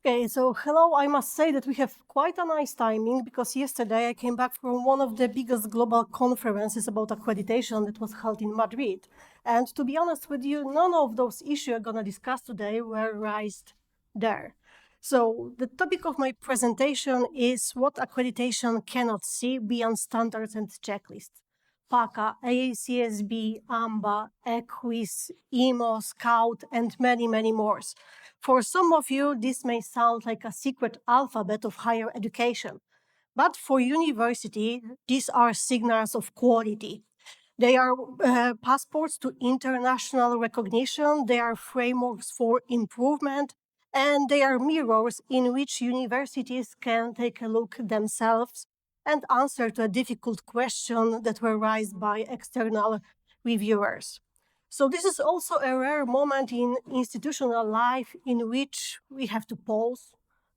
Okay, so hello. I must say that we have quite a nice timing because yesterday I came back from one of the biggest global conferences about accreditation that was held in Madrid. And to be honest with you, none of those issues I'm going to discuss today were raised there. So the topic of my presentation is what accreditation cannot see beyond standards and checklists. PACA, AACSB, AMBA, EQUIS, EMO, SCOUT, and many, many more. For some of you, this may sound like a secret alphabet of higher education, but for university, these are signals of quality. They are passports to international recognition, they are frameworks for improvement, and they are mirrors in which universities can take a look themselves and answer to a difficult question that were raised by external reviewers. So this is also a rare moment in institutional life in which we have to pause,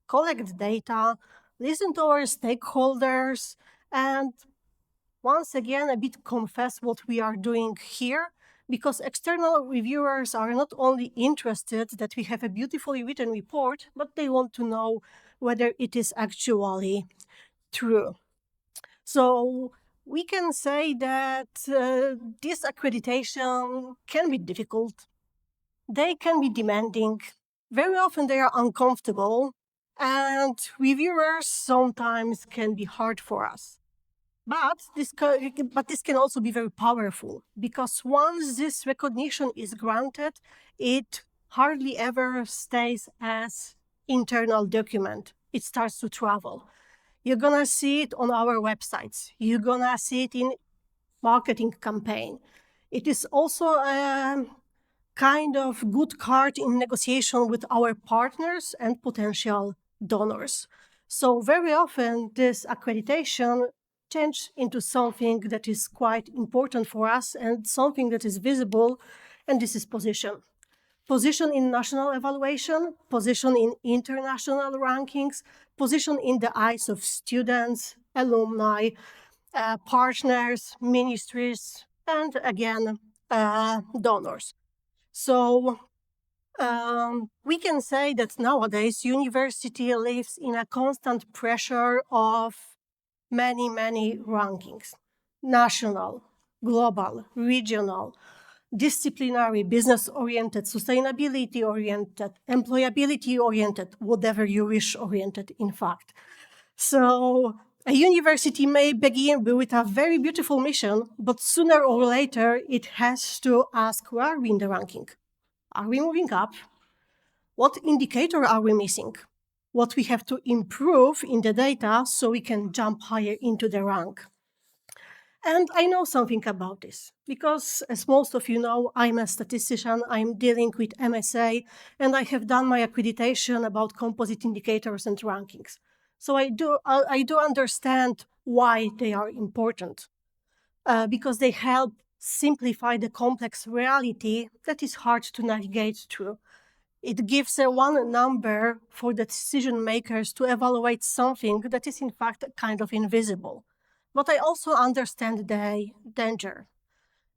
collect data, listen to our stakeholders, and once again a bit confess what we are doing here, because external reviewers are not only interested that we have a beautifully written report, but they want to know whether it is actually true. So we can say that this accreditation can be difficult. They can be demanding. Very often they are uncomfortable, and reviewers sometimes can be hard for us. But this can also be very powerful because once this recognition is granted, it hardly ever stays as internal document. It starts to travel. You're gonna see it on our websites. You're gonna see it in marketing campaign. It is also a kind of good card in negotiation with our partners and potential donors. So very often this accreditation changes into something that is quite important for us and something that is visible, and this is position. Position in national evaluation, position in international rankings, position in the eyes of students, alumni, partners, ministries, and again, donors. So we can say that nowadays university lives in a constant pressure of many, many rankings, national, global, regional, disciplinary, business-oriented, sustainability-oriented, employability-oriented, whatever you wish oriented, in fact. So a university may begin with a very beautiful mission, but sooner or later it has to ask, where are we in the ranking? Are we moving up? What indicator are we missing? What we have to improve in the data so we can jump higher into the rank? And I know something about this because, as most of you know, I'm a statistician, I'm dealing with MSA, and I have done my accreditation about composite indicators and rankings. So I do understand why they are important, because they help simplify the complex reality that is hard to navigate through. It gives one number for the decision makers to evaluate something that is in fact kind of invisible. But I also understand the danger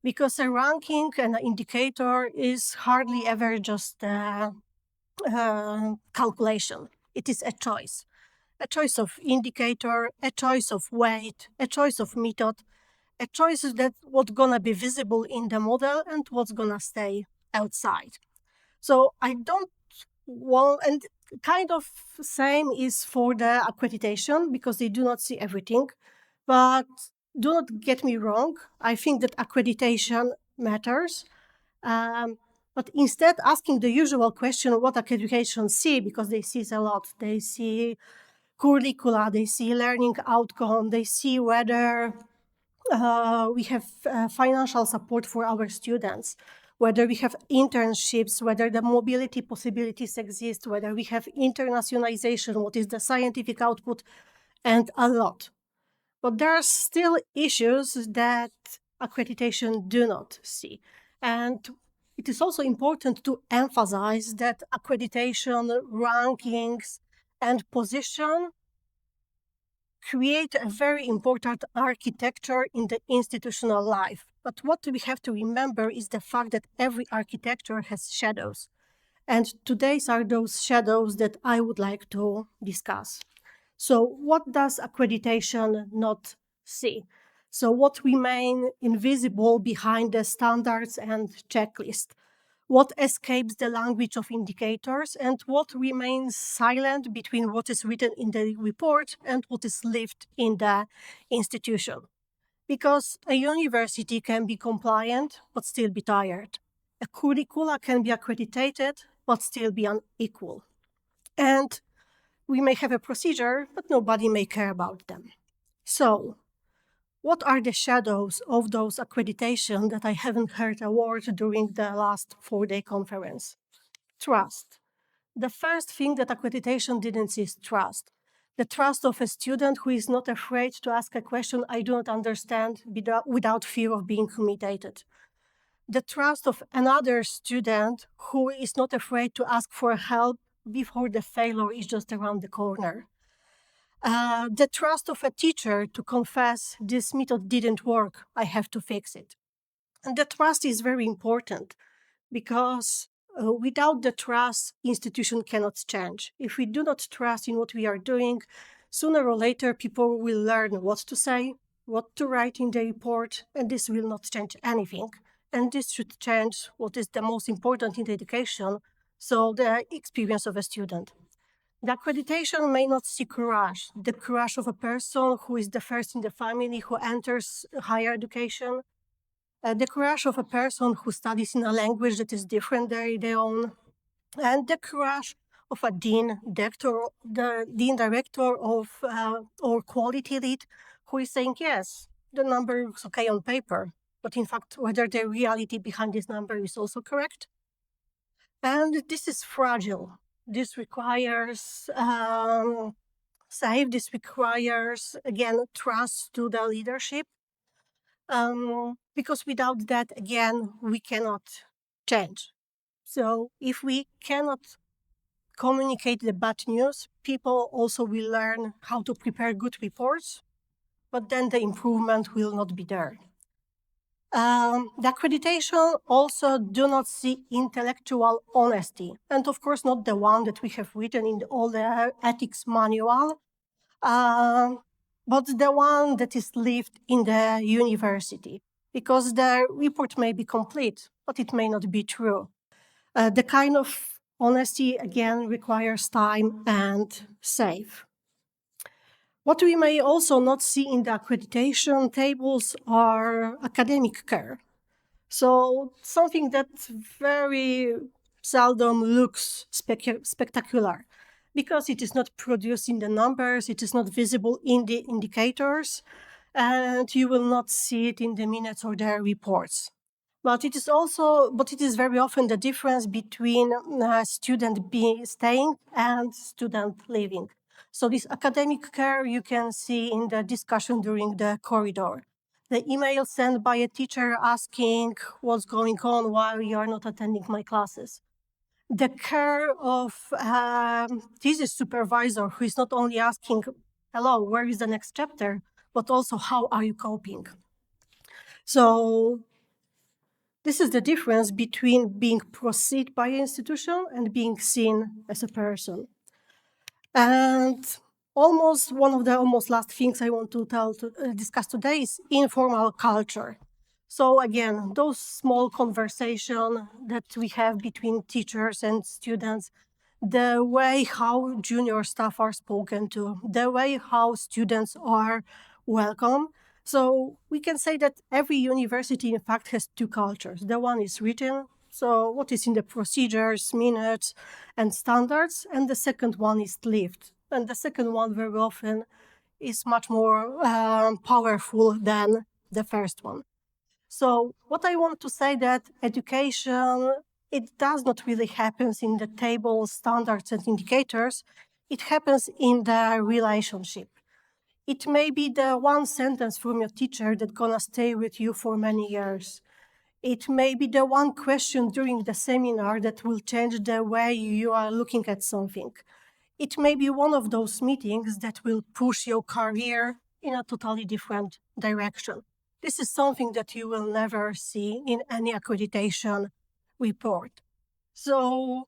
because a ranking and an indicator is hardly ever just a calculation. It is a choice of indicator, a choice of weight, a choice of method, a choice that what's gonna be visible in the model and what's gonna stay outside. So I don't want, and kind of same is for the accreditation because they do not see everything. But do not get me wrong, I think that accreditation matters. But instead, asking the usual question, what accreditation see, because they see a lot. They see curricula, they see learning outcome, they see whether we have financial support for our students, whether we have internships, whether the mobility possibilities exist, whether we have internationalization, what is the scientific output, and a lot. But there are still issues that accreditation do not see. And it is also important to emphasize that accreditation, rankings, and position create a very important architecture in the institutional life. But what we have to remember is the fact that every architecture has shadows. And today's are those shadows that I would like to discuss. So, what does accreditation not see? So, what remain invisible behind the standards and checklist? What escapes the language of indicators, and what remains silent between what is written in the report and what is lived in the institution? Because a university can be compliant but still be tired. A curricula can be accredited but still be unequal. And we may have a procedure, but nobody may care about them. So, what are the shadows of those accreditation that I haven't heard a word during the last 4-day conference? Trust. The first thing that accreditation didn't see is trust. The trust of a student who is not afraid to ask a question I do not understand without fear of being humiliated. The trust of another student who is not afraid to ask for help before the failure is just around the corner. The trust of a teacher to confess this method didn't work, I have to fix it. And the trust is very important because without the trust, institution cannot change. If we do not trust in what we are doing, sooner or later people will learn what to say, what to write in the report, and this will not change anything. And this should change what is the most important in the education, so the experience of a student. The accreditation may not see courage, the courage of a person who is the first in the family who enters higher education, the courage of a person who studies in a language that is different than their own, and the courage of a dean, the dean director of or quality lead who is saying, yes, the number is okay on paper, but in fact, whether the reality behind this number is also correct. And this is fragile. This requires this requires, again, trust to the leadership. Because without that, again, we cannot change. So if we cannot communicate the bad news, people also will learn how to prepare good reports, but then the improvement will not be there. The accreditation also do not see intellectual honesty, and of course not the one that we have written in all the ethics manual, but the one that is lived in the university, because the report may be complete, but it may not be true. The kind of honesty, again, requires time and safe. What we may also not see in the accreditation tables are academic care. So something that very seldom looks spectacular because it is not produced in the numbers, it is not visible in the indicators, and you will not see it in the minutes or the reports. But it is very often the difference between student staying and student leaving. So this academic care you can see in the discussion during the corridor. The email sent by a teacher asking what's going on while you are not attending my classes. The care of thesis supervisor who is not only asking, hello, where is the next chapter, but also how are you coping? So this is the difference between being perceived by an institution and being seen as a person. And one of the last things I want to discuss today is informal culture. So again, those small conversation that we have between teachers and students, the way how junior staff are spoken to, the way how students are welcome. So we can say that every university, in fact, has two cultures. The one is written, so what is in the procedures, minutes, and standards, and the second one is lived. And the second one very often is much more powerful than the first one. So what I want to say that education, it does not really happen in the tables, standards, and indicators. It happens in the relationship. It may be the one sentence from your teacher that's gonna stay with you for many years. It may be the one question during the seminar that will change the way you are looking at something. It may be one of those meetings that will push your career in a totally different direction. This is something that you will never see in any accreditation report. So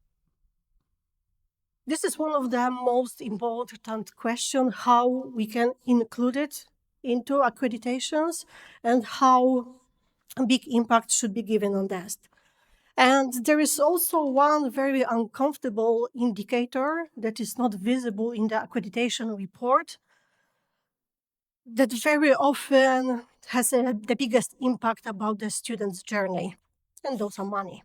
This is one of the most important questions, how we can include it into accreditations and how a big impact should be given on that. And there is also one very uncomfortable indicator that is not visible in the accreditation report that very often has the biggest impact about the student's journey, and those are money.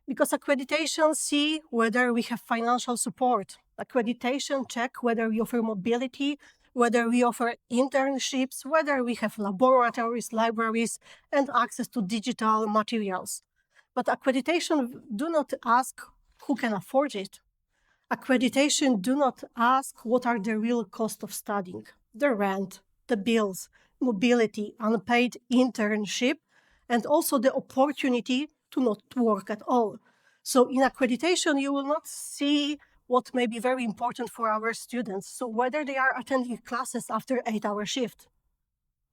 Because accreditation see whether we have financial support. Accreditation check whether we offer mobility, whether we offer internships, whether we have laboratories, libraries, and access to digital materials. But accreditation do not ask who can afford it. Accreditation do not ask what are the real cost of studying, the rent, the bills, mobility, unpaid internship, and also the opportunity to not work at all. So in accreditation, you will not see what may be very important for our students. So whether they are attending classes after 8-hour shift,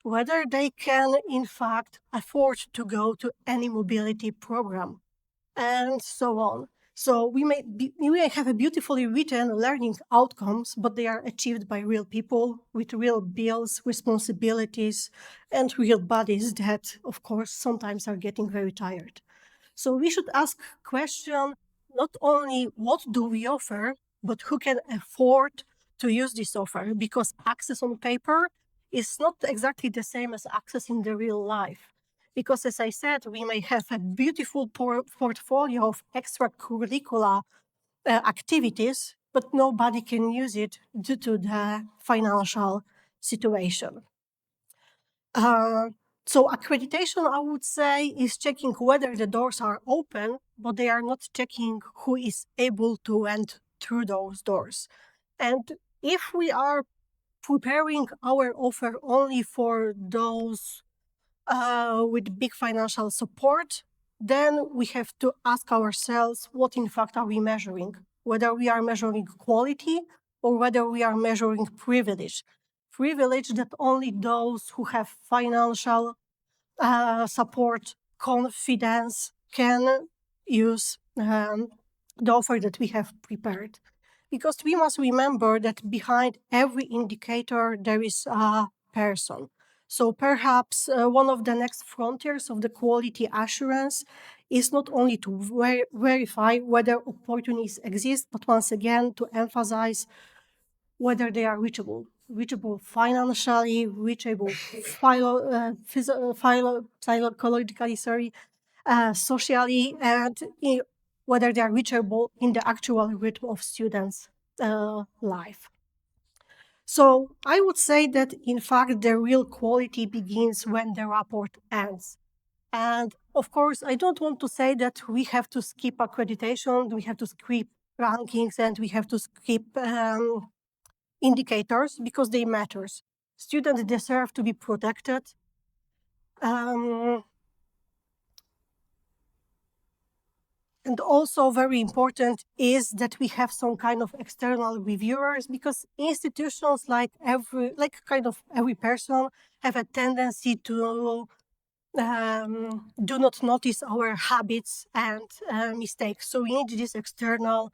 whether they can in fact afford to go to any mobility program, and so on. So we may have a beautifully written learning outcomes, but they are achieved by real people with real bills, responsibilities, and real bodies that, of course, sometimes are getting very tired. So we should ask question not only what do we offer, but who can afford to use this offer, because access on paper is not exactly the same as access in the real life. Because as I said, we may have a beautiful portfolio of extracurricular activities, but nobody can use it due to the financial situation. So accreditation, I would say, is checking whether the doors are open, but they are not checking who is able to enter through those doors. And if we are preparing our offer only for those with big financial support, then we have to ask ourselves what in fact are we measuring, whether we are measuring quality or whether we are measuring privilege. Privilege that only those who have financial support, confidence can use the offer that we have prepared. Because we must remember that behind every indicator there is a person. So perhaps one of the next frontiers of the quality assurance is not only to verify whether opportunities exist, but once again to emphasize whether they are reachable financially, reachable psychologically, socially, and whether they are reachable in the actual rhythm of students' life. So I would say that, in fact, the real quality begins when the report ends. And of course, I don't want to say that we have to skip accreditation, we have to skip rankings, and we have to skip indicators because they matters. Students deserve to be protected. And also very important is that we have some kind of external reviewers, because institutions like every person have a tendency to do not notice our habits and mistakes. So we need this external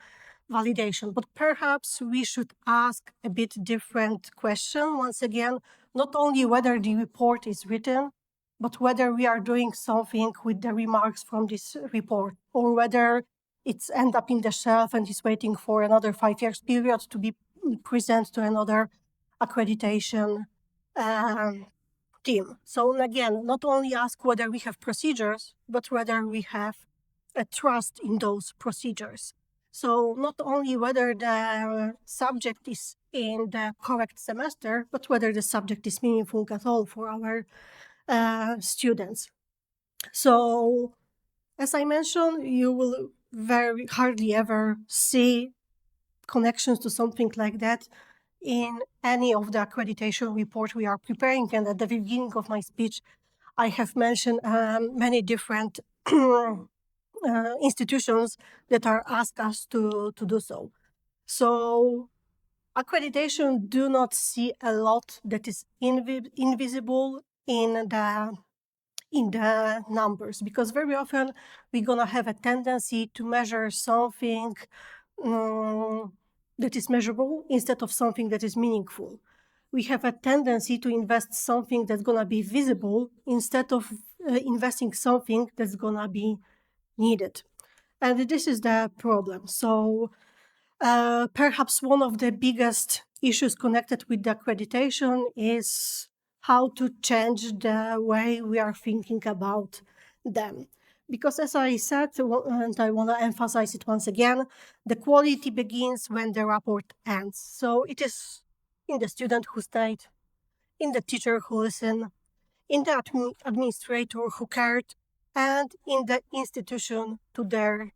validation. But perhaps we should ask a bit different question once again, not only whether the report is written, but whether we are doing something with the remarks from this report, or whether it's end up in the shelf and is waiting for another 5 years period to be presented to another accreditation team. So again, not only ask whether we have procedures, but whether we have a trust in those procedures. So not only whether the subject is in the correct semester, but whether the subject is meaningful at all for our students. So as I mentioned, you will very hardly ever see connections to something like that in any of the accreditation report we are preparing. And at the beginning of my speech, I have mentioned many different institutions that are asked us to do so. So accreditation do not see a lot that is invisible in the numbers, because very often we're going to have a tendency to measure something mm, that is measurable instead of something that is meaningful. We have a tendency to invest something that's going to be visible instead of investing something that's going to be needed. And this is the problem. So perhaps one of the biggest issues connected with the accreditation is how to change the way we are thinking about them. Because as I said, and I want to emphasize it once again, the quality begins when the report ends. So it is in the student who stayed, in the teacher who listened, in the administrator who cared, and in the institution to dare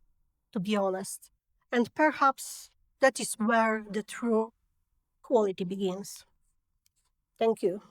to be honest. And perhaps that is where the true quality begins. Thank you.